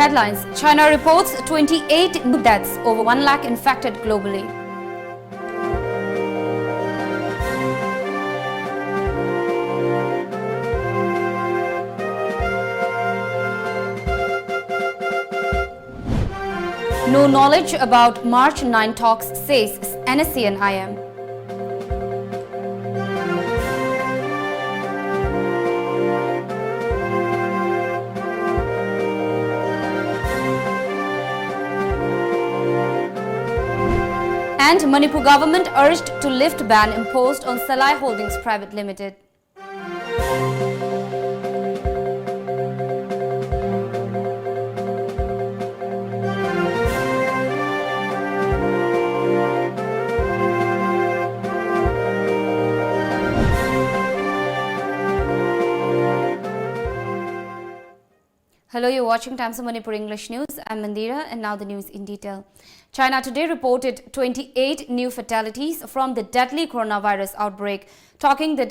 Headlines: China reports 28 new deaths, over 1 lakh infected globally. No knowledge about March 9 talks, says NSE and IM. And Manipur government urged to lift ban imposed on Salai Holdings Private Limited. Hello, you're watching Times of Manipur English News. I'm Mandira, and now the news in detail. China today reported 28 new fatalities from the deadly coronavirus outbreak, taking the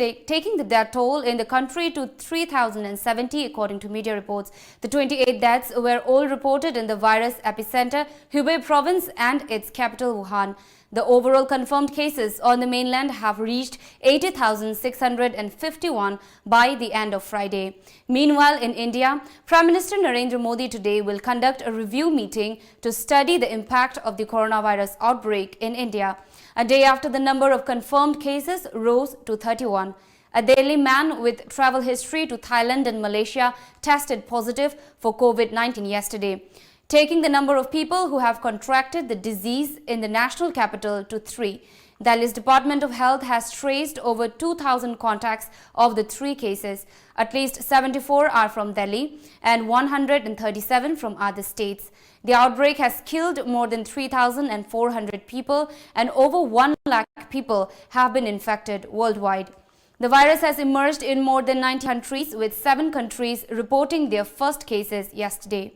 death toll in the country to 3,070 according to media reports. The 28 deaths were all reported in the virus epicenter, Hubei province, and its capital, Wuhan. The overall confirmed cases on the mainland have reached 80,651 by the end of Friday. Meanwhile, in India, Prime Minister Narendra Modi today will conduct a review meeting to study the impact of the coronavirus outbreak in India, a day after the number of confirmed cases rose to 31. A Delhi man with travel history to Thailand and Malaysia tested positive for COVID-19 yesterday, taking the number of people who have contracted the disease in the national capital to 3. Delhi's Department of Health has traced over 2,000 contacts of the 3 cases. At least 74 are from Delhi and 137 from other states. The outbreak has killed more than 3,400 people, and over 1 lakh people have been infected worldwide. The virus has emerged in more than 90 countries, with 7 countries reporting their first cases yesterday.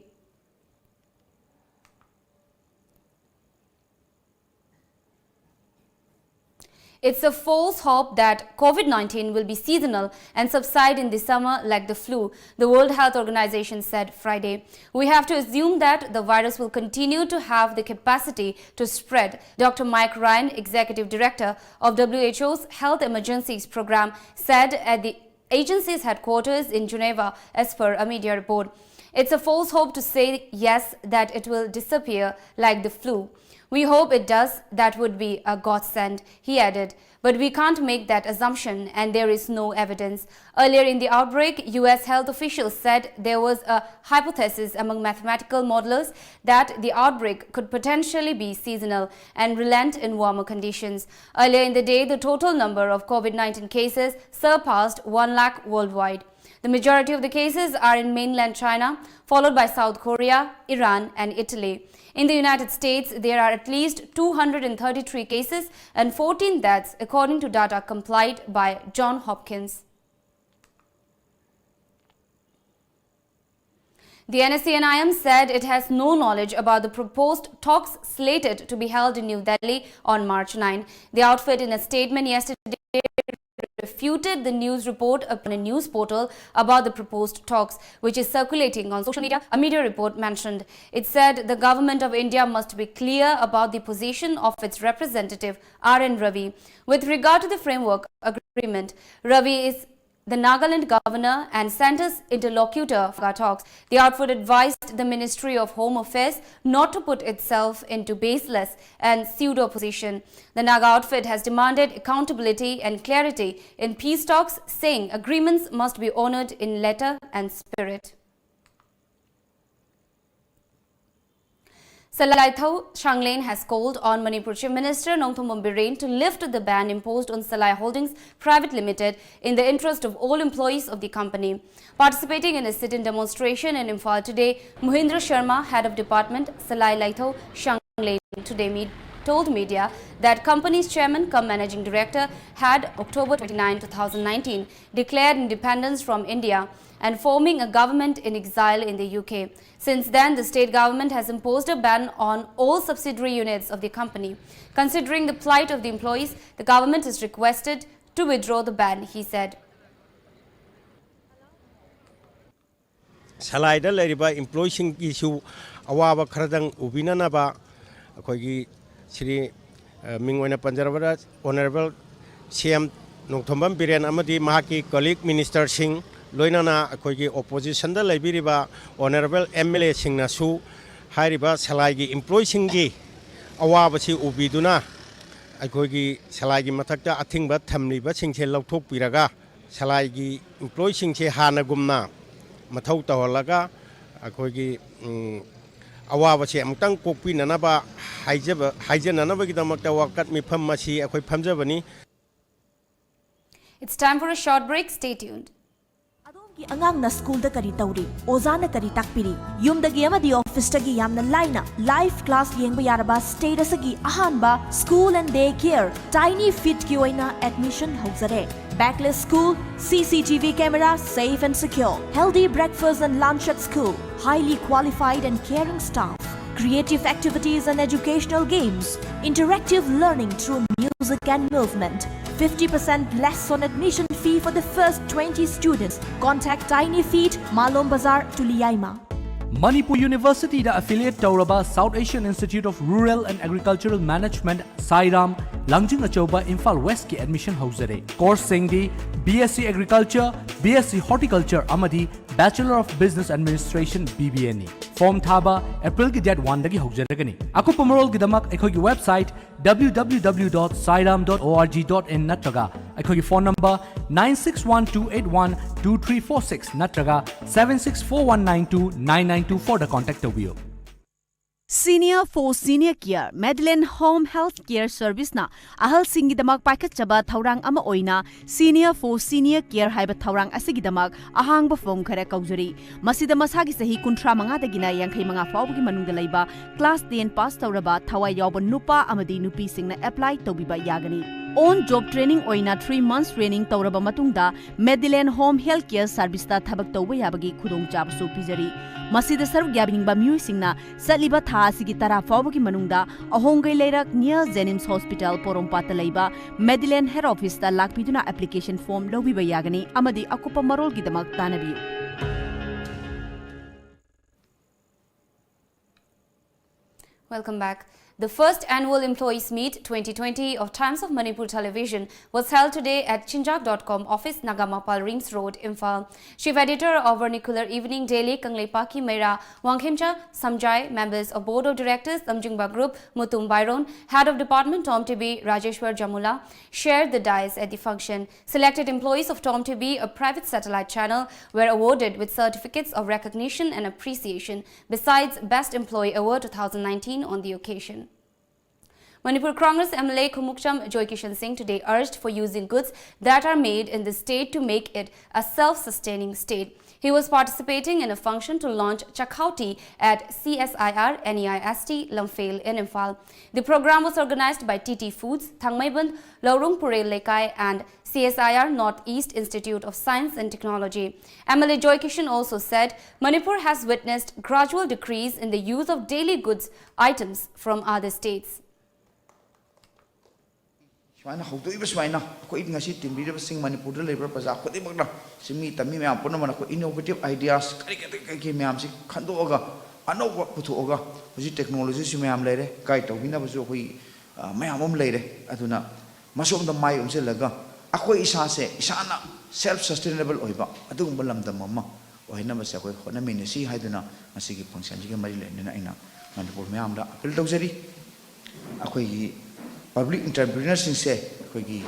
It's a false hope that COVID-19 will be seasonal and subside in the summer like the flu, the World Health Organization said Friday. We have to assume that the virus will continue to have the capacity to spread, Dr. Mike Ryan, Executive Director of WHO's Health Emergencies Program, said at the agency's headquarters in Geneva, as per a media report. It's a false hope to say, yes, that it will disappear like the flu. We hope it does. That would be a godsend, he added. But we can't make that assumption, and there is no evidence. Earlier in the outbreak, U.S. health officials said there was a hypothesis among mathematical modelers that the outbreak could potentially be seasonal and relent in warmer conditions. Earlier in the day, the total number of COVID-19 cases surpassed 1 lakh worldwide. The majority of the cases are in mainland China, followed by South Korea, Iran, and Italy. In the United States, there are at least 233 cases and 14 deaths, according to data compiled by Johns Hopkins. The NSE and IM said it has no knowledge about the proposed talks slated to be held in New Delhi on March 9. The outfit, in a statement yesterday, refuted the news report upon a news portal about the proposed talks, which is circulating on social media, a media report mentioned. It said the government of India must be clear about the position of its representative R.N. Ravi. With regard to the framework agreement, Ravi is the Nagaland governor and center's interlocutor for talks. The outfit advised the Ministry of Home Affairs not to put itself into baseless and pseudo position. The Naga outfit has demanded accountability and clarity in peace talks, saying agreements must be honored in letter and spirit. Salaithau Changlane has called on Manipur Chief Minister Nongthom Biren to lift the ban imposed on Salai Holdings Private Limited in the interest of all employees of the company. Participating in a sit-in demonstration in Imphal today, Mohindra Sharma, head of department, Salai Laithau Changlane, today told media that company's chairman cum managing director had October 29, 2019 declared independence from India and forming a government in exile in the UK. Since then, the state government has imposed a ban on all subsidiary units of the company. Considering the plight of the employees, the government is requested to withdraw the ban, he said. Salaida Leriba employing issue Awawa Kradang Ubinanaba Akogi Sri Mingwana Panjarabara Honorable CM Nongtombam Biran Amadi Mahaki colleague Minister Singh Loinana Akogi opposition the Liberiba Honorable MLA Singh Nasu Hariba Salagi employing Awabasi Ubiduna Akogi Salagi Matakta Atingba Tamliba Singhe Lautok Piraga Salagi employing Hanagumna Matau Tawalaga Akogi Awabasi Amtang Kopi Nanaba Hijananaba Gidamakta Wakat Mipam Masi Akoi Pamjabani. It's time for a short break. Stay tuned. Angang na school da kari tauri, oza na kari takpiri, yum da giyama di office da giyam na line live class yengba yaraba status agi ahanba school and day care, tiny fit ki oina admission hauzare. Backless school, CCTV camera, safe and secure, healthy breakfast and lunch at school, highly qualified and caring staff, creative activities and educational games, interactive learning through music and movement. 50% less on admission fee for the first 20 students. Contact Tiny Feet, Malom Bazar, Tuliaima. Manipuri University da affiliate Tauraba South Asian Institute of Rural and Agricultural Management Sairam lamjingbatomtv Imphal West ki admission hauzare. Course singdi BSc Agriculture, BSc Horticulture amadi Bachelor of Business Administration BBNE. Form thaba April ki date 1 dagi hauzaragani. Aku pamarol gidamak ekhogi website www.sairam.org.in natraga ekhogi phone number 9612812346 natraga 7641929924 da contact tabiyo. Senior for Senior Care Medline Home Health Care Service na ahal singidamak paikatchaba thaurang ama oina Senior for Senior Care haiba thaurang asigidamak ahangba form khara kaujari masida masagi sahi 35 dagina 65 fawbagi manungda laiba class 10 pass tauraba thawai yawba nupa amadi nupi singna apply tobiba yagani. On job training oina 3 months training tauraba matungda Medline Home Health Care Service ta thabak tawba yabagi khudong chabasu pijari. Masida saruk yabningba miui singna satliba tha asigi tara fawbagi manungda ahongai leirak near Jennings Hospital Porompata leiba Medline Head Office ta lakpiduna application form lobiba yagani amadi akupa marol gidamak tanabiu. Welcome back. The first annual Employees Meet 2020 of Times of Manipur Television was held today at chinjak.com office Nagamapal Rings Road, Imphal. Chief Editor of Vernacular Evening Daily Kanglepaki Meira Wangkhemcha Samjai, members of Board of Directors Lamjingba Group Mutum Byron, Head of Department TOMTV Rajeshwar Jamula shared the dais at the function. Selected employees of TOMTV, a private satellite channel, were awarded with certificates of recognition and appreciation, besides Best Employee Award 2019 on the occasion. Manipur Congress MLA Khumukcham Joy Kishan Singh today urged for using goods that are made in the state to make it a self-sustaining state. He was participating in a function to launch Chakhauti at CSIR NEIST Lamphel in Imphal. The program was organized by TT Foods, Thangmaiband, Laurung Purel Lekai and CSIR Northeast Institute of Science and Technology. MLA Joy Kishan also said Manipur has witnessed gradual decrease in the use of daily goods items from other states. Mana hautu ibu swaina, aku ini ngasih tim leader sing Manipur le lebar pasal aku ni makna simi tami me ampun mana aku innovative ideas kali me am si khandu oga, ano aku putu oga, uji teknologi si me am lere, kai tau bina basu aku me am lere, aduna masuk dalam mai se laga, aku isa na self sustainable oiba, adu balam dam mama, ohina basu aku khona minesi hai duna masih ki function jika mari le nena ina Manipur me am da apel tau jadi, aku Public entrepreneurs se koigi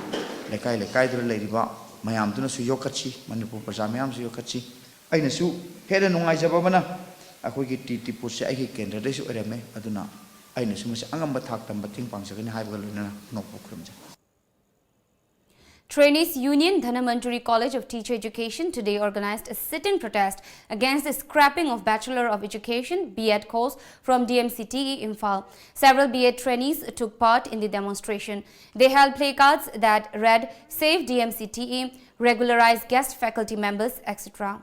lekai dura leiriba mayam tuna su yokachi Manipur praja mayam su yokachi aina su hera nungai jaba bana akoigi TT puse ai kendra de su ereme aduna aina su mas angamba thak tam bating pangsagani haiba luna nokpo krumja. Trainees Union Dhanamanturi College of Teacher Education today organized a sit-in protest against the scrapping of Bachelor of Education B.Ed course from DMCTE Imphal. Several B.Ed trainees took part in the demonstration. They held placards that read "Save DMCTE," "Regularize guest faculty members," etc.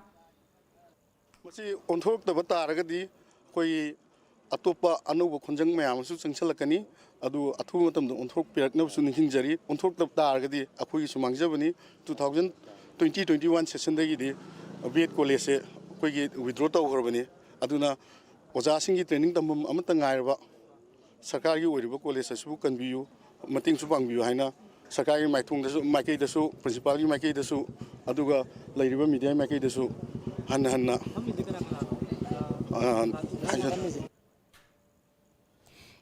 Atopa anuba khonjang mayam su changchalakani adu athu matam do onthok pirakna su ningjari onthok tab targadi akhui su mangjabani 2020-21 session dagi di B.Ed college se ꯑꯩꯈꯣꯏꯒꯤ withdraw ꯇꯧꯈ꯭ꯔꯕꯅꯤ ꯑꯗꯨꯅ ꯑꯣꯖꯥꯁꯤꯡꯒꯤ training ꯇꯝꯐꯝ ꯑꯃꯠꯇ ꯉꯥꯏꯔꯕ ꯁꯔꯀꯥꯔꯒꯤ ꯑꯣꯏꯔꯤꯕ college ꯑꯁꯤꯕꯨ ꯀꯟꯕꯤꯌꯨ ꯃꯇꯦꯡꯁꯨ ꯄꯥꯡꯕꯤꯌꯨ ꯍꯥꯏꯅ ꯁꯔꯀꯥꯔꯒꯤ ꯃꯥꯏꯀꯩꯗꯁꯨ ꯄ꯭ꯔꯤꯟꯁꯤꯄꯥꯜꯒꯤ ꯃꯥꯏꯀꯩꯗꯁꯨ ꯑꯗꯨꯒ ꯂꯩꯔꯤꯕ ꯃꯤꯗꯤꯌꯥꯒꯤ ꯃꯥꯏꯀꯩꯗꯁꯨ ꯍꯟꯅ ꯍꯥꯏꯖꯔꯤ.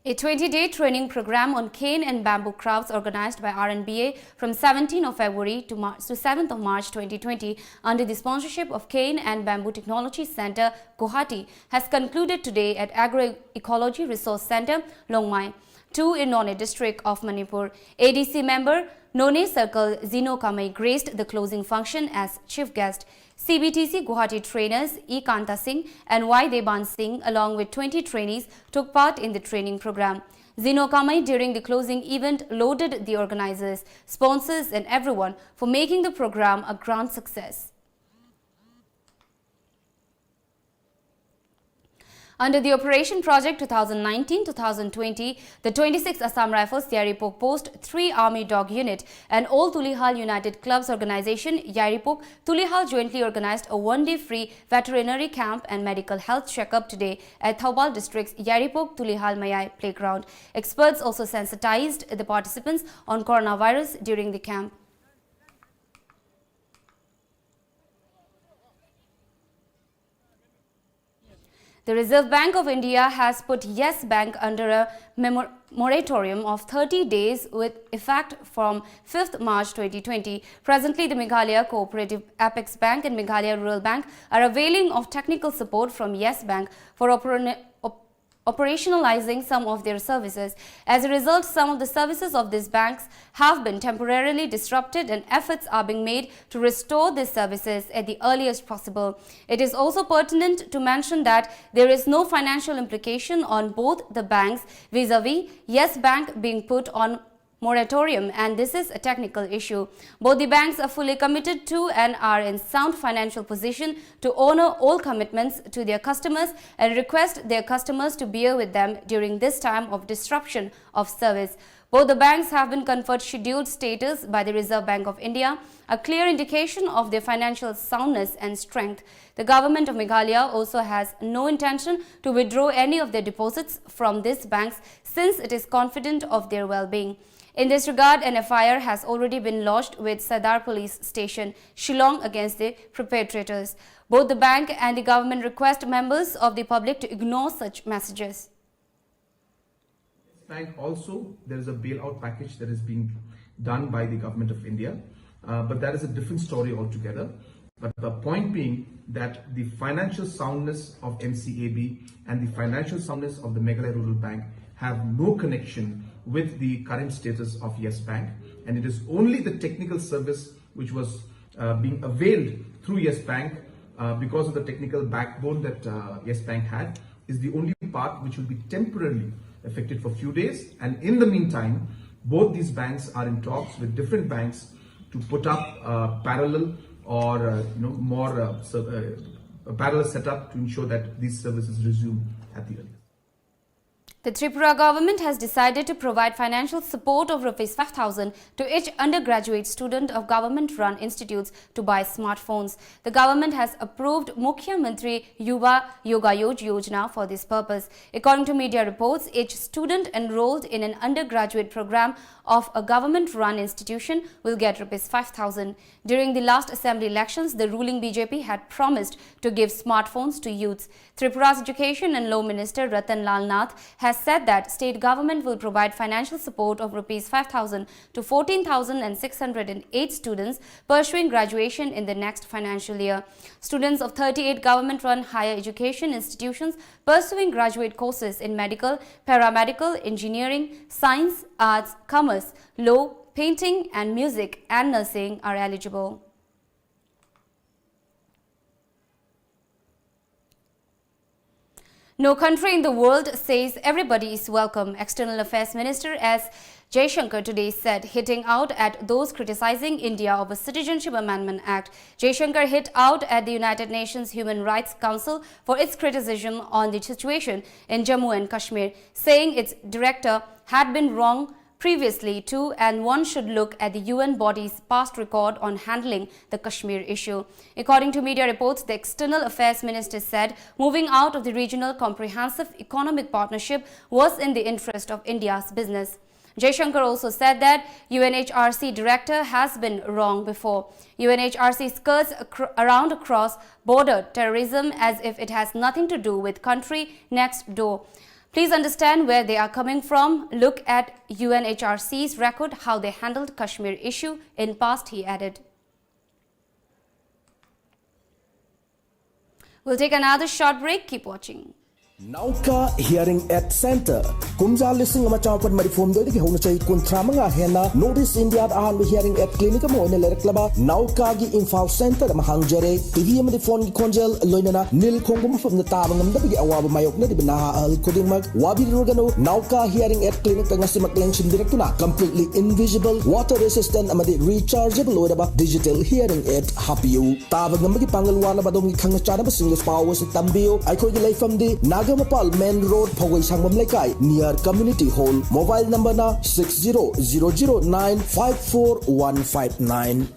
A 20-day training program on cane and bamboo crafts organized by RNBA from 17th of February to 7th of March 2020 under the sponsorship of Cane and Bamboo Technology Center, Guwahati, has concluded today at Agroecology Resource Center, Longmai, 2 in None district of Manipur. ADC member None Circle Zino Kamai graced the closing function as chief guest. CBTC Guwahati trainers E. Kanta Singh and Y. Deban Singh along with 20 trainees took part in the training program. Zino Kamai during the closing event lauded the organizers, sponsors and everyone for making the program a grand success. Under the Operation Project 2019-2020, the 26th Assam Rifles Yaripok Post 3 Army Dog Unit and All Tulihal United Clubs Organization Yaripok Tulihal jointly organized a one-day free veterinary camp and medical health checkup today at Thoubal District's Yaripok Tulihal Mayai Playground. Experts also sensitized the participants on coronavirus during the camp. The Reserve Bank of India has put Yes Bank under a moratorium of 30 days with effect from 5th March 2020. Presently, the Meghalaya Cooperative Apex Bank and Meghalaya Rural Bank are availing of technical support from Yes Bank for operationalizing some of their services. As a result, some of the services of these banks have been temporarily disrupted and efforts are being made to restore these services at the earliest possible. It is also pertinent to mention that there is no financial implication on both the banks vis-a-vis Yes Bank being put on moratorium, and this is a technical issue. Both the banks are fully committed to and are in sound financial position to honor all commitments to their customers and request their customers to bear with them during this time of disruption of service. Both the banks have been conferred scheduled status by the Reserve Bank of India, a clear indication of their financial soundness and strength. The government of Meghalaya also has no intention to withdraw any of their deposits from these banks since it is confident of their well-being. In this regard, an FIR has already been lodged with Sadar Police Station, Shillong against the perpetrators. Both the bank and the government request members of the public to ignore such messages. Bank also, there is a bailout package that is being done by the government of India, but that is a different story altogether. But the point being that the financial soundness of MCAB and the financial soundness of the Meghalaya Rural Bank have no connection with the current status of Yes Bank, and it is only the technical service which was being availed through Yes Bank because of the technical backbone that Yes Bank had is the only part which will be temporarily affected for a few days, and in the meantime both these banks are in talks with different banks to put up parallel or parallel setup to ensure that these services resume at the earliest. The Tripura government has decided to provide financial support of Rs 5,000 to each undergraduate student of government-run institutes to buy smartphones. The government has approved Mukhya Mantri Yuva Yogayoj Yojana for this purpose. According to media reports, each student enrolled in an undergraduate program of a government-run institution will get Rs 5,000. During the last assembly elections, the ruling BJP had promised to give smartphones to youths. Tripura's Education and Law Minister Ratan Lal Nath has said that state government will provide financial support of Rs 5,000 to 14,608 students pursuing graduation in the next financial year. Students of 38 government-run higher education institutions pursuing graduate courses in medical, paramedical, engineering, science, arts, commerce, law, painting and music and nursing are eligible. No country in the world says everybody is welcome, External Affairs Minister S. Jaishankar today said, hitting out at those criticizing India over Citizenship Amendment Act. Jaishankar hit out at the United Nations Human Rights Council for its criticism on the situation in Jammu and Kashmir, saying its director had been wrong previously too, and one should look at the UN body's past record on handling the Kashmir issue. According to media reports, the External Affairs Minister said moving out of the regional comprehensive economic partnership was in the interest of India's business. Jaishankar also said that UNHRC director has been wrong before. UNHRC skirts around across border terrorism as if it has nothing to do with country next door. Please understand where they are coming from. Look at UNHRC's record, how they handled Kashmir issue in past, he added. We'll take another short break. Keep watching. Nauka Hearing Aid Center. Kumja listing ama chawpan marifom do digi hona chai kontramanga hena Notice India ahan hearing aid clinic mo ina lereklaba Nauka gi info center ma hangjare TV ama phone gi konjel loinana nil khongum fam na tabang ngam dabigi awaba mayok na dibna al koding mag wabi rogano Nauka Hearing Aid Clinic nga simakleng sindirektuna completely invisible water resistant ama di rechargeable odaba digital hearing aid hapiu tabang ngam gi pangalwana badong gi khangna chana ba single power si tambio ai khoi gi leifam di Nagamapal Main Road, Pawai Sangmam Lekai, near Community Hall. Mobile number na 6009545159.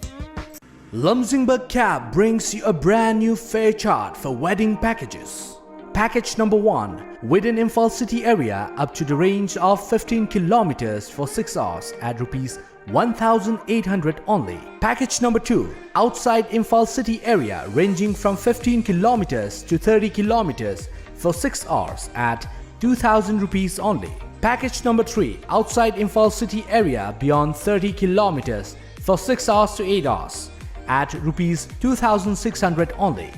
Lamjingba Cab brings you a brand new fare chart for wedding packages. Package number 1, within Imphal city area up to the range of 15 kilometers for 6 hours at rupees 1,800 only. Package number 2, outside Imphal city area ranging from 15 kilometers to 30 kilometers for 6 hours at 2,000 rupees only. Package number 3, outside Imphal city area beyond 30 kilometers for 6 hours to 8 hours at rupees 2,600 only.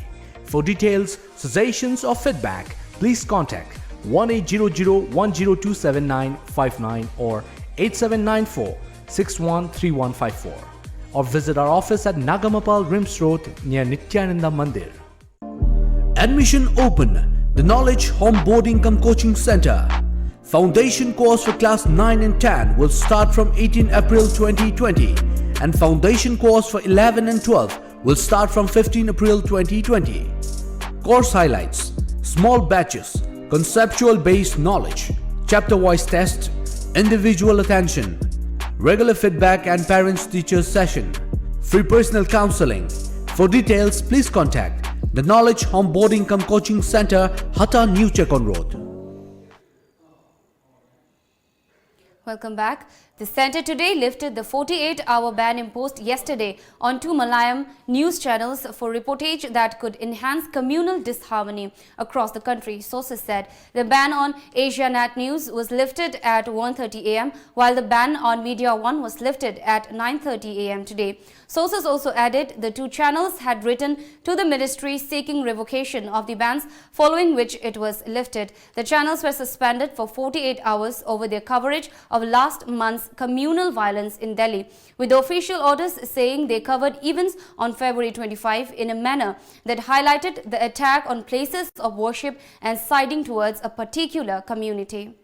For details, suggestions or feedback, please contact 1800-1027-959 or 8794-613154 or visit our office at Nagamapal Rims Road near Nityananda Mandir. Admission open. The Knowledge Home Boarding Cum Coaching Center. Foundation course for class 9 and 10 will start from 18 April 2020 and foundation course for 11 and 12 will start from 15 April 2020. Course highlights: small batches, conceptual based knowledge, chapter wise test, individual attention, regular feedback and parents teachers session, free personal counseling. For details, please contact the Knowledge Home Boarding Cum Coaching Center, Hatta New Chekon Road. Welcome back. The centre today lifted the 48-hour ban imposed yesterday on 2 Malayalam news channels for reportage that could enhance communal disharmony across the country, sources said. The ban on Asianet News was lifted at 1:30 am, while the ban on Media One was lifted at 9:30 am today. Sources also added the 2 channels had written to the ministry seeking revocation of the bans, following which it was lifted. The channels were suspended for 48 hours over their coverage of last month's communal violence in Delhi, with official orders saying they covered events on February 25 in a manner that highlighted the attack on places of worship and siding towards a particular community.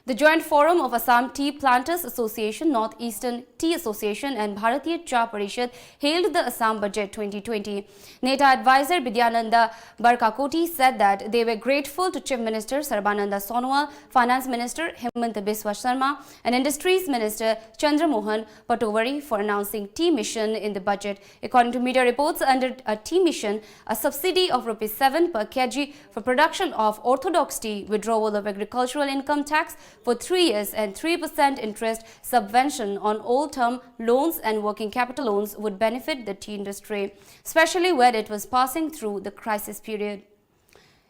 The Joint Forum of Assam Tea Planters Association, Northeastern Tea Association and Bharatiya Cha Parishad hailed the Assam Budget 2020. NETA advisor Bidyananda Barkakoti said that they were grateful to Chief Minister Sarbananda Sonowal, Finance Minister Hemant Biswa Sharma and Industries Minister Chandra Mohan Patovari for announcing tea mission in the budget. According to media reports, under a tea mission, a subsidy of ₹7 per kg for production of orthodox tea, withdrawal of agricultural income tax for 3 years and 3% interest subvention on old-term loans and working capital loans would benefit the tea industry, especially when it was passing through the crisis period.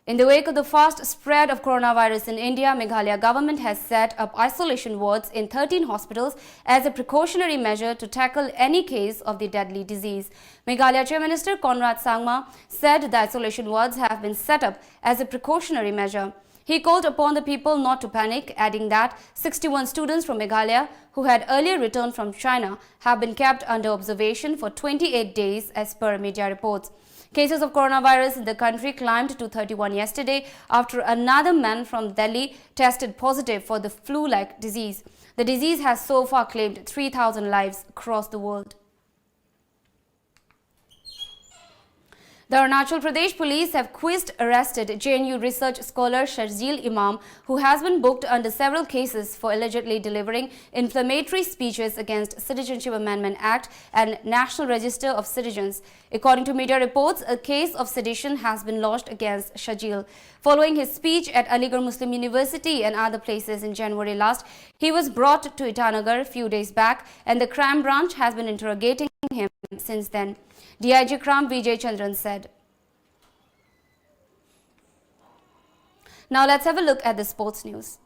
In the wake of the fast spread of coronavirus in India, Meghalaya government has set up isolation wards in 13 hospitals as a precautionary measure to tackle any case of the deadly disease. Meghalaya Chief Minister Conrad Sangma said the isolation wards have been set up as a precautionary measure. He called upon the people not to panic, adding that 61 students from Meghalaya who had earlier returned from China have been kept under observation for 28 days as per media reports. Cases of coronavirus in the country climbed to 31 yesterday after another man from Delhi tested positive for the flu-like disease. The disease has so far claimed 3,000 lives across the world. The Arunachal Pradesh police have quizzed arrested JNU research scholar Sharjeel Imam, who has been booked under several cases for allegedly delivering inflammatory speeches against Citizenship Amendment Act and National Register of Citizens. According to media reports, a case of sedition has been lodged against Sharjeel. Following his speech at Aligarh Muslim University and other places in January last, he was brought to Itanagar a few days back, and the crime branch has been interrogating him since then. DIG Kram Vijay Chandran said. Now let's have a look at the sports news.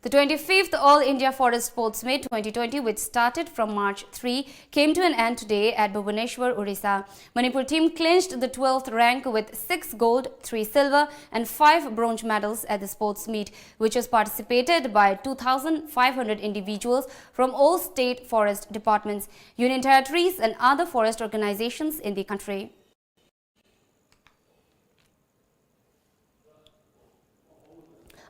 The 25th All India Forest Sports Meet 2020, which started from March 3, came to an end today at Bhubaneswar, Odisha. Manipur team clinched the 12th rank with 6 gold, 3 silver and 5 bronze medals at the sports meet, which was participated by 2,500 individuals from all state forest departments, union territories and other forest organizations in the country.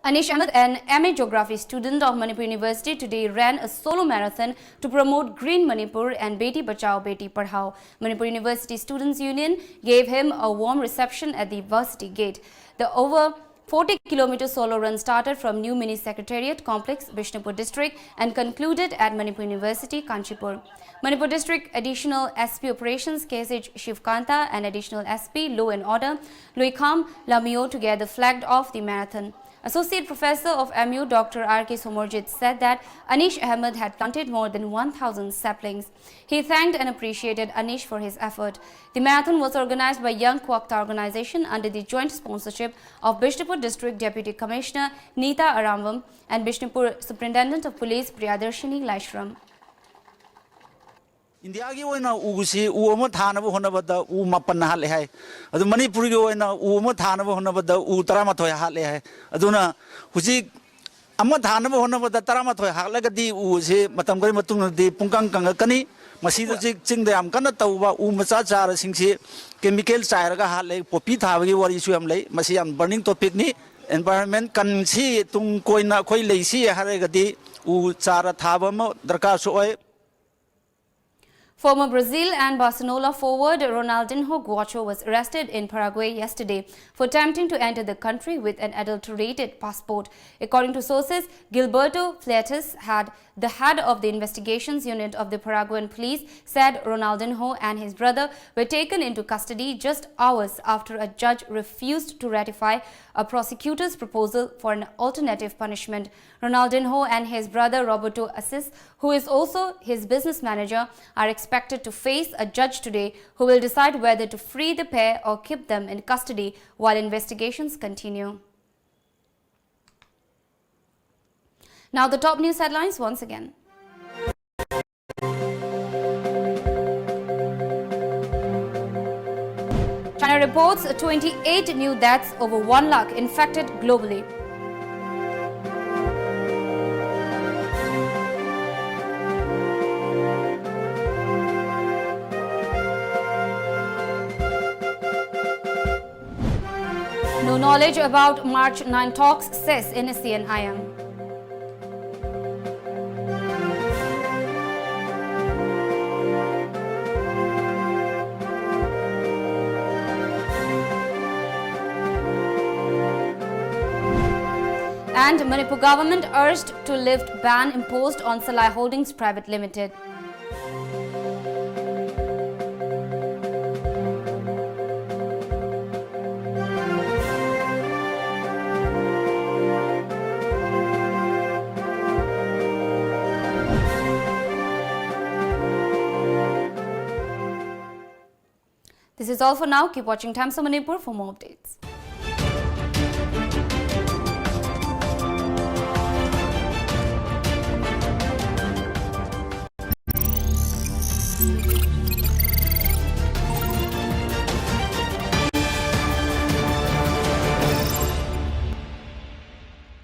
Anish Ahmed, an MA Geography student of Manipur University, today ran a solo marathon to promote Green Manipur and Beti Bachao Beti Padhao. Manipur University Students' Union gave him a warm reception at the varsity gate. The over 40-kilometer solo run started from New Mini Secretariat Complex, Bishnupur District and concluded at Manipur University, Kanchipur. Manipur District Additional SP Operations KSH Shivkanta and Additional SP Law and Order Luikam Lamio together flagged off the marathon. Associate Professor of MU Dr. R.K. Somorjit said that Anish Ahmed had planted more than 1,000 saplings. He thanked and appreciated Anish for his effort. The marathon was organized by Young Kwakta organization under the joint sponsorship of Bishnupur District Deputy Commissioner Neeta Aramvam and Bishnupur Superintendent of Police Priyadarshini Laishram. India ki oina ugusi uoma thana bo hona bada u mapan na hale hai adu Manipur ki oina uoma thana bo hona bada u taramathoi hale hai aduna huji amma thana bo hona bada taramathoi hale gadi u se matam gari matung di pungkang kang kani masi do ching de am kana tauba u macha char singsi chemical chair ga hale popi thawa gi wari su am lei masi am burning topic ni environment kan si tung koina khoi lei si hare gadi u chara thaba ma darkar so oi. Former Brazil and Barcelona forward Ronaldinho Guacho was arrested in Paraguay yesterday for attempting to enter the country with an adulterated passport. According to sources, Gilberto Fleitas, the head of the investigations unit of the Paraguayan police, said Ronaldinho and his brother were taken into custody just hours after a judge refused to ratify a prosecutor's proposal for an alternative punishment. Ronaldinho and his brother Roberto Assis, who is also his business manager, are expected to face a judge today who will decide whether to free the pair or keep them in custody while investigations continue. Now the top news headlines once again. China reports 28 new deaths, over 1 lakh infected globally. No knowledge about March 9 talks, says NSC and IM. And Manipur government urged to lift ban imposed on Salai Holdings Private Limited. This is all for now. Keep watching Times of Manipur for more updates.